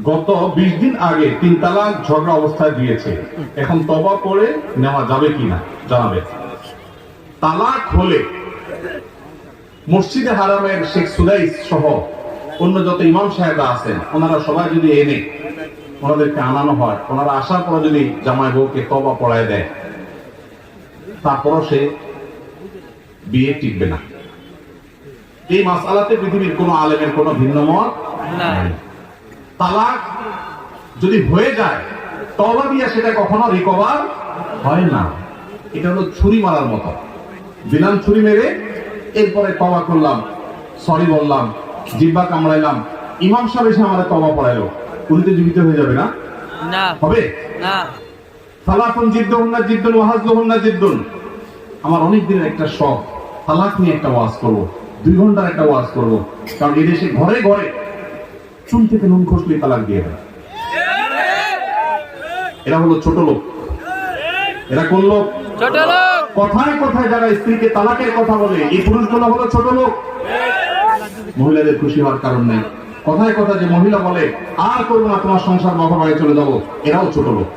গত 20 দিন আগে 3 তালাক ঝগড়া অবস্থায় দিয়েছে, এখন তওবা করে নেওয়া যাবে কিনা জানাবে। তালাক হলে মসজিদে হারামের শেখ সুদাইস সহ অন্য যত ইমাম সাহেবরা আছেন ওনারা সবাই যদি এনে ওনাদেরকে আনানো হয়, ওনারা আসার পর যদি জামাই বউকে তওবা পড়ায় দেয়, তারপরও সে বিয়ে টিকবে না। এই মাসআলাতে পৃথিবীর কোন আলেমের কোন ভিন্ন মত নাই। তালাক যদি হয়ে যায়, তওবা দিয়ে সেটা কখনো রিকভার হয় না। এটা হলো ছুরি মারার মতো, দিলাম ছুরি মেরে এরপরে তওবা করলাম, সরি বললাম, জিহ্বা কামড়াইলাম, ইমাম সাহেব এসে আমাদের তওবা পড়াইলো, উনি তো জীবিত হয়ে যাবে না? না হবে না। সালাতুন জিদ্দুহুন্না জিদ্দুন ওয়া হাজলুহুন্না জিদ্দুন। আমার অনেক দিনের একটা শখ, তালাক নিয়ে একটা ওয়াজ করব, 2 ঘন্টার একটা ওয়াজ করব, কারণ এই দেশে ঘরে ঘরে চুল থেকে নুন খসলে তালাক দিয়ে দেয়। এরা হলো ছোট লোক। এরা কোন লোক? ছোট লোক। কথায় কথায় যারা স্ত্রীকে তালাকের কথা বলে, এই পুরুষগুলো হলো ছোট লোক। মহিলাদের খুশি হওয়ার কারণ নেই। কথায় কথা যে মহিলা বলে আর করবো না, তোমার সংসার বাবা বাড়ি চলে যাবো, এরাও ছোট লোক।